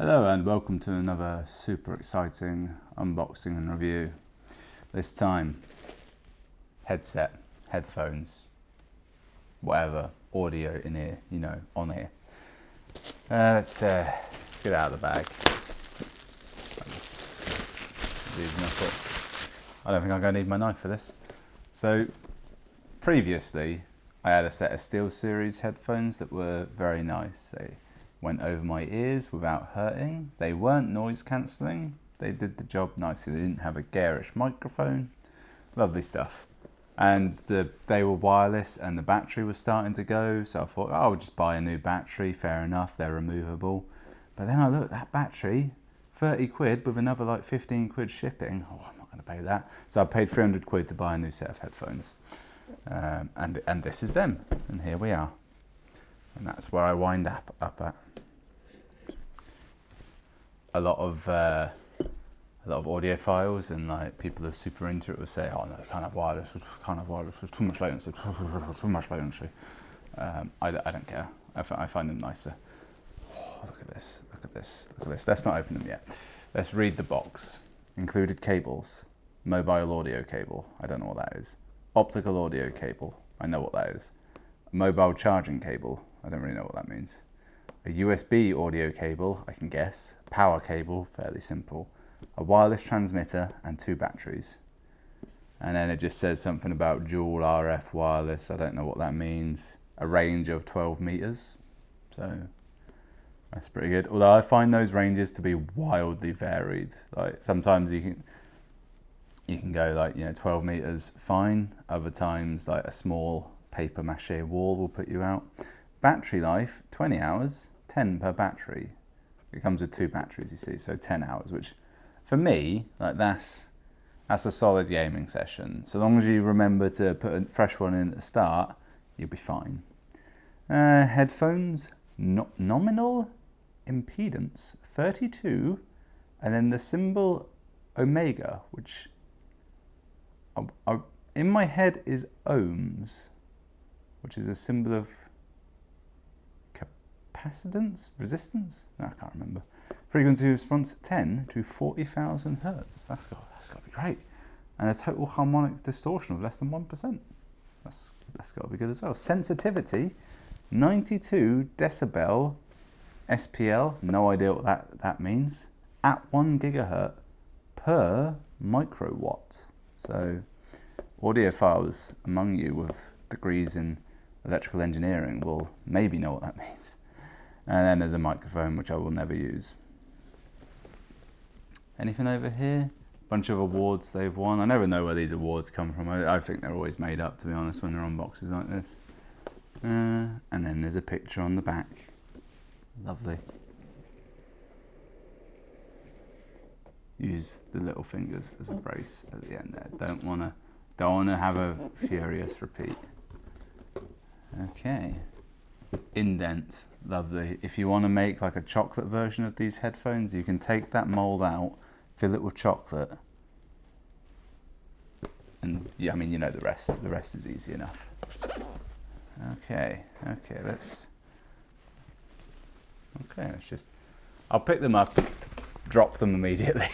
Hello and welcome to another super exciting unboxing and review. This time, headset, headphones, whatever, audio in ear, you know, on ear. Let's get out of the bag. I don't think I'm going to need my knife for this. So, previously, I had a set of Steelseries headphones that were very nice. They went over my ears without hurting. They weren't noise cancelling. They did the job nicely. They didn't have a garish microphone. Lovely stuff. And they were wireless and the battery was starting to go. So I thought, oh, I'll just buy a new battery. Fair enough, they're removable. But then I looked, that battery, 30 quid with another like 15 quid shipping. Oh, I'm not going to pay that. So I paid 300 quid to buy a new set of headphones. And this is them. And here we are. And that's where I wind up at. A lot of audiophiles and like people who are super into it will say, "Oh no, you can't have wireless. There's too much latency. Too much latency." I don't care. I find them nicer. Oh, look at this! Look at this! Look at this! Let's not open them yet. Let's read the box. Included cables, mobile audio cable. I don't know what that is. Optical audio cable. I know what that is. Mobile charging cable. I don't really know what that means. A USB audio cable, I can guess. Power cable, fairly simple. A wireless transmitter and 2 batteries. And then it just says something about dual RF wireless. I don't know what that means. A range of 12 meters. So that's pretty good. Although I find those ranges to be wildly varied. Like sometimes you can go like, 12 meters, fine. Other times like a small paper mache wall will put you out. Battery life, 20 hours, 10 per battery. It comes with 2 batteries, you see, so 10 hours, which for me, like that's a solid gaming session. So long as you remember to put a fresh one in at the start, you'll be fine. Headphones, nominal impedance, 32, and then the symbol omega, which in my head is ohms, which is a symbol of capacitance, resistance. No, I can't remember. Frequency response 10 to 40,000 hertz. That's got to be great. And a total harmonic distortion of less than 1%. That's got to be good as well. Sensitivity 92 decibel SPL. No idea what that means. At 1 gigahertz per microwatt. So audiophiles among you with degrees in electrical engineering will maybe know what that means. And then there's a microphone, which I will never use. Anything over here? Bunch of awards they've won. I never know where these awards come from. I think they're always made up, to be honest, when they're on boxes like this. And then there's a picture on the back. Lovely. Use the little fingers as a brace at the end there. Don't wanna have a furious repeat. Okay, indent, lovely. If you want to make like a chocolate version of these headphones, you can take that mold out, fill it with chocolate, and yeah, I mean, you know the rest. The rest is easy enough. Okay, let's just, I'll pick them up, drop them immediately,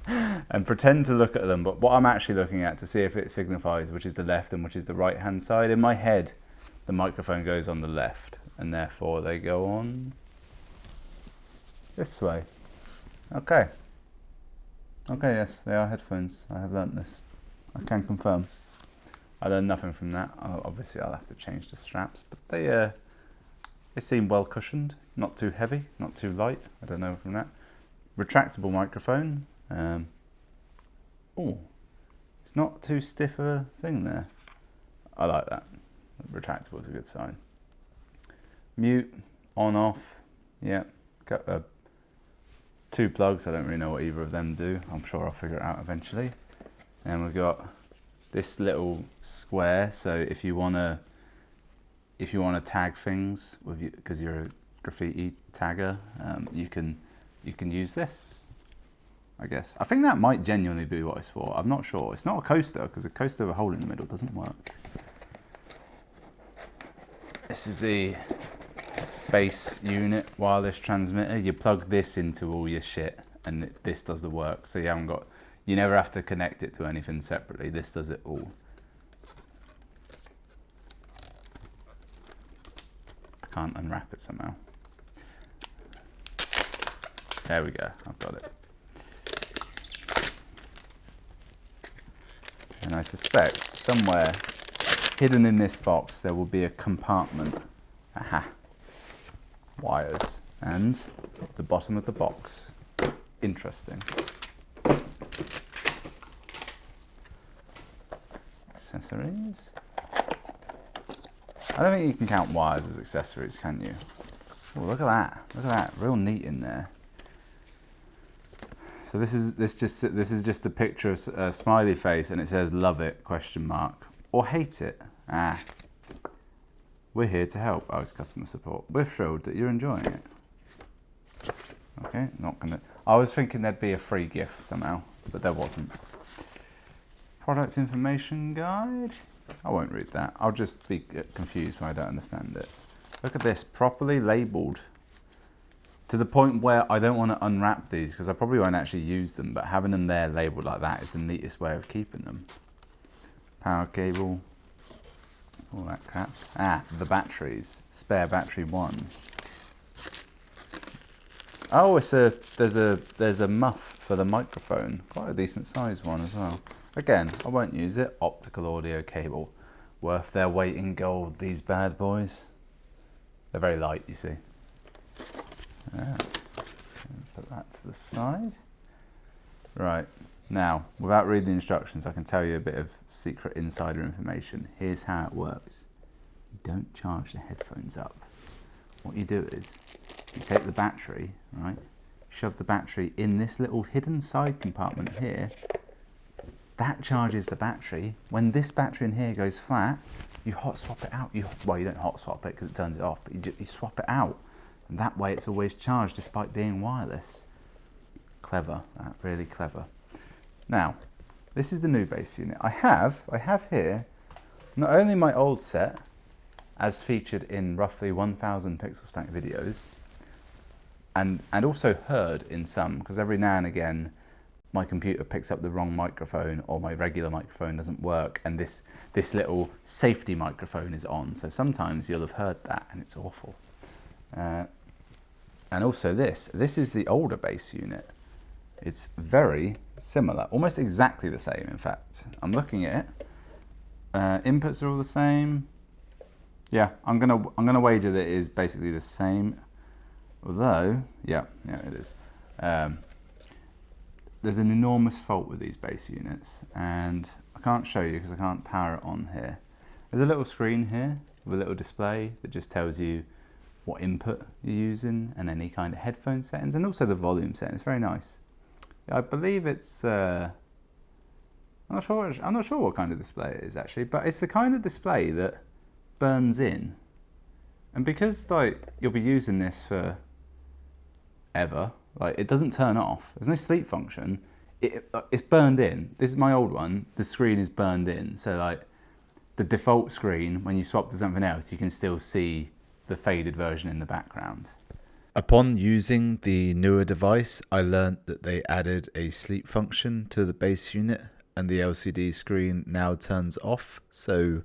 and pretend to look at them, but what I'm actually looking at to see if it signifies which is the left and which is the right hand side. In my head, the microphone goes on the left, and therefore they go on this way. Okay, yes, they are headphones. I have learnt this. I can confirm. I learned nothing from that. Obviously, I'll have to change the straps, but they seem well cushioned, not too heavy, not too light. I don't know from that. Retractable microphone. Oh, it's not too stiff a thing there. I like that. Retractable is a good sign. Mute, on, off. Yeah, got 2 plugs. I don't really know what either of them do. I'm sure I'll figure it out eventually. And we've got this little square. So if you wanna tag things with you, because you're a graffiti tagger, you can use this. I guess. I think that might genuinely be what it's for. I'm not sure. It's not a coaster, because a coaster with a hole in the middle doesn't work. This is the base unit wireless transmitter. You plug this into all your shit and this does the work. So you never have to connect it to anything separately. This does it all. I can't unwrap it somehow. There we go, I've got it. And I suspect somewhere hidden in this box there will be a compartment. Aha. Wires. And the bottom of the box. Interesting. Accessories. I don't think you can count wires as accessories, can you? Oh, look at that. Look at that. Real neat in there. So this is just a picture of a smiley face, and it says "love it?" ? Or hate it. Ah. We're here to help. Oh, it's customer support. We're thrilled that you're enjoying it. Okay, not gonna. I was thinking there'd be a free gift somehow, but there wasn't. Product information guide. I won't read that. I'll just be confused when I don't understand it. Look at this, properly labelled. To the point where I don't want to unwrap these because I probably won't actually use them, but having them there labelled like that is the neatest way of keeping them. Power cable, all that crap. Ah, the batteries. Spare battery 1. Oh, there's a muff for the microphone. Quite a decent sized one as well. Again, I won't use it. Optical audio cable. Worth their weight in gold, these bad boys. They're very light, you see. Put that to the side. Right, now, without reading the instructions, I can tell you a bit of secret insider information. Here's how it works. You don't charge the headphones up. What you do is, you take the battery, right, shove the battery in this little hidden side compartment here. That charges the battery. When this battery in here goes flat, you hot swap it out. Well, you don't hot swap it because it turns it off, but you swap it out. And that way it's always charged despite being wireless. Clever, that, really clever. Now, this is the new base unit. I have here not only my old set, as featured in roughly 1,000 Pixel Spank videos, and also heard in some, because every now and again my computer picks up the wrong microphone or my regular microphone doesn't work and this little safety microphone is on. So sometimes you'll have heard that and it's awful. And also this is the older base unit. It's very similar, almost exactly the same in fact. I'm looking at it. Inputs are all the same. Yeah, I'm gonna wager that it is basically the same. Although, yeah, it is. There's an enormous fault with these base units, and I can't show you because I can't power it on here. There's a little screen here with a little display that just tells you what input you're using and any kind of headphone settings, and also the volume setting. It's very nice. I believe it's I'm not sure what kind of display it is actually, but it's the kind of display that burns in. And because like you'll be using this for ever, like it doesn't turn off. There's no sleep function. It's burned in. This is my old one. The screen is burned in. So like the default screen, when you swap to something else, you can still see the faded version in the background. Upon using the newer device, I learned that they added a sleep function to the base unit and the LCD screen now turns off. So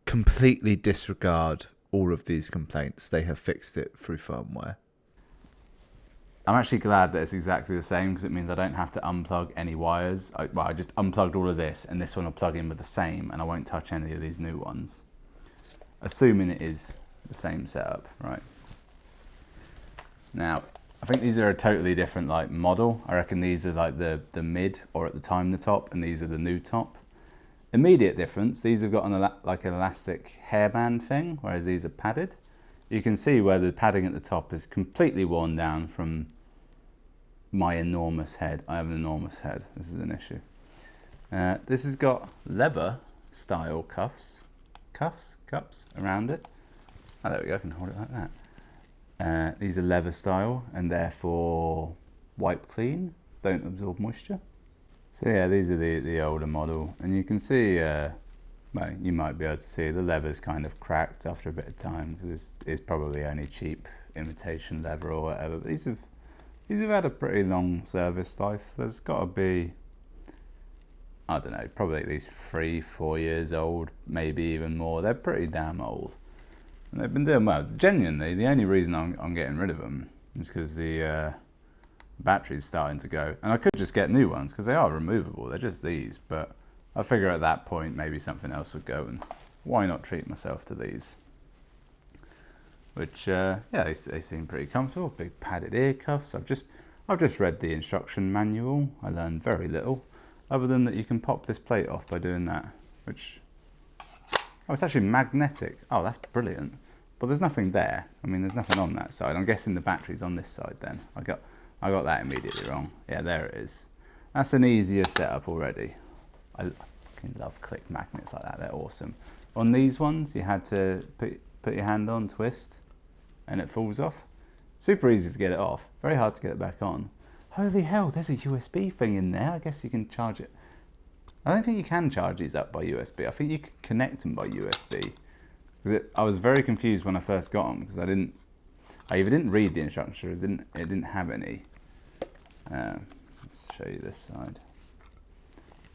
completely disregard all of these complaints. They have fixed it through firmware. I'm actually glad that it's exactly the same because it means I don't have to unplug any wires. I just unplugged all of this and this one will plug in with the same and I won't touch any of these new ones. Assuming it is the same setup, right? Now, I think these are a totally different like model. I reckon these are like the mid or at the time the top and these are the new top. Immediate difference, these have got like an elastic hairband thing, whereas these are padded. You can see where the padding at the top is completely worn down from my enormous head. I have an enormous head, this is an issue. This has got leather style cups around it. Oh, there we go, I can hold it like that. These are leather style and therefore wipe clean, don't absorb moisture. So yeah, these are the older model, and you can see well, you might be able to see the leather's kind of cracked after a bit of time because it's probably only cheap imitation leather or whatever. But these have had a pretty long service life. There's got to be, I don't know, probably at least 3-4 years old, maybe even more. They're pretty damn old, and they've been doing well. Genuinely, the only reason I'm getting rid of them is because the battery's starting to go, and I could just get new ones because they are removable. They're just these, but I figure at that point maybe something else would go, and why not treat myself to these? Which yeah, they seem pretty comfortable. Big padded ear cuffs. I've just read the instruction manual. I learned very little, other than that you can pop this plate off by doing that. Which, oh, it's actually magnetic. Oh, that's brilliant. But there's nothing there. I mean, there's nothing on that side. I'm guessing the battery's on this side then. I got that immediately wrong. Yeah, there it is. That's an easier setup already. I fucking love click magnets like that. They're awesome. On these ones, you had to put your hand on, twist, and it falls off. Super easy to get it off. Very hard to get it back on. Holy hell, there's a USB thing in there. I guess you can charge it. I don't think you can charge these up by USB. I think you can connect them by USB. I was very confused when I first got them because I either didn't read the instructions or it didn't have any. Let's show you this side.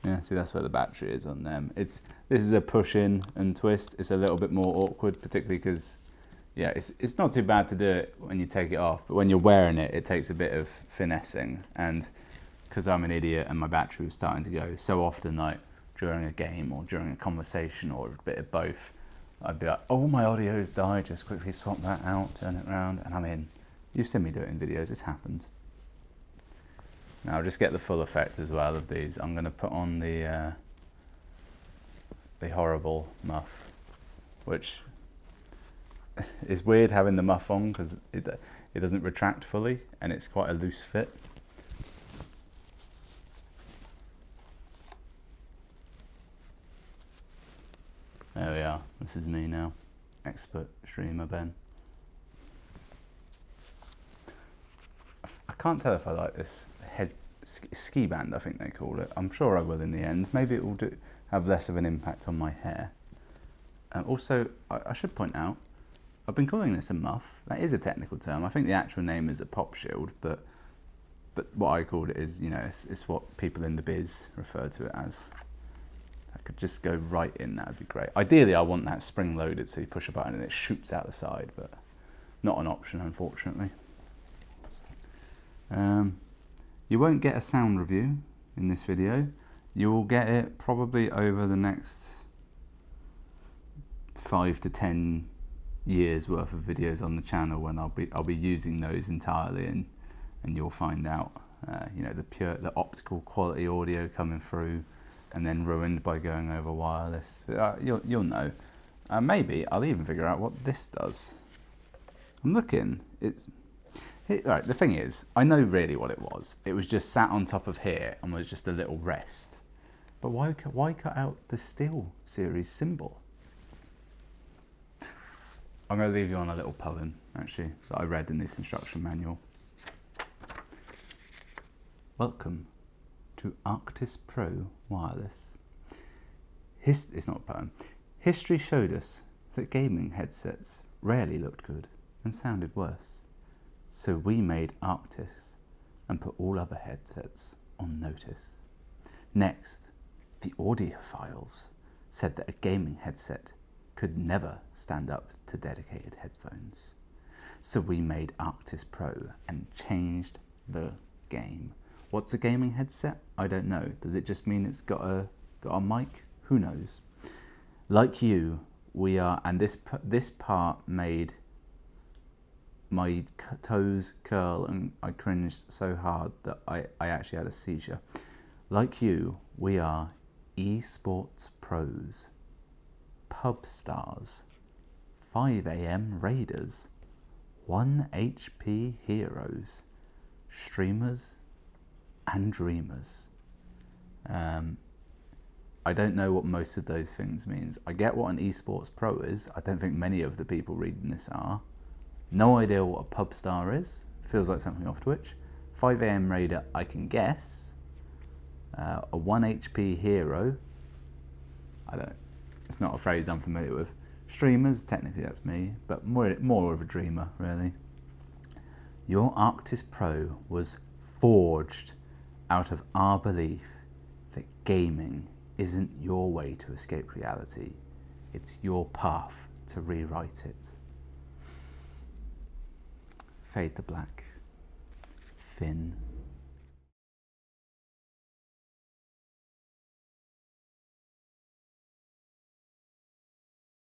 Yeah, see, that's where the battery is on them. This is a push in and twist. It's a little bit more awkward, particularly because, yeah, it's not too bad to do it when you take it off, but when you're wearing it, it takes a bit of finessing. And because I'm an idiot and my battery was starting to go so often, like during a game or during a conversation or a bit of both, I'd be like, oh, my audio's died, just quickly swap that out, turn it around, and I'm in. You've seen me do it in videos, this happens. Now I'll just get the full effect as well of these. I'm going to put on the horrible muff, which is weird having the muff on because it doesn't retract fully and it's quite a loose fit. There we are. This is me now, expert streamer Ben. I can't tell if I like this ski band, I think they call it. I'm sure I will in the end. Maybe it will have less of an impact on my hair. Also, I should point out, I've been calling this a muff. That is a technical term. I think the actual name is a pop shield, but what I called it is, you know, it's what people in the biz refer to it as. I could just go right in, that would be great. Ideally, I want that spring loaded, so you push a button and it shoots out the side, but not an option, unfortunately. You won't get a sound review in this video. You will get it probably over the next 5 to 10 years worth of videos on the channel, when I'll be using those entirely, and you'll find out you know, the optical quality audio coming through and then ruined by going over wireless. You'll know. Maybe I'll even figure out what this does. I'm looking. Right, the thing is, I know really what it was. It was just sat on top of here and was just a little rest. But why cut out the Steelseries symbol? I'm going to leave you on a little poem, actually, that I read in this instruction manual. Welcome to Arctis Pro Wireless. It's not a poem. History showed us that gaming headsets rarely looked good and sounded worse. So we made Arctis and put all other headsets on notice. Next, the audiophiles said that a gaming headset could never stand up to dedicated headphones. So we made Arctis Pro and changed the game. What's a gaming headset? I don't know. Does it just mean it's got a mic? Who knows? Like you, we are, and this part made my toes curl and I cringed so hard that I actually had a seizure. Like you, we are esports pros, pub stars, 5 AM raiders, 1 HP heroes, streamers and dreamers. I don't know what most of those things means. I get what an esports pro is. I don't think many of the people reading this are. No idea what a pub star is. Feels like something off Twitch. 5 AM raider, I can guess. A 1 HP hero. I don't. It's not a phrase I'm familiar with. Streamers, technically that's me, but more of a dreamer, really. Your Arctis Pro was forged out of our belief that gaming isn't your way to escape reality. It's your path to rewrite it. Fade to black. Fin.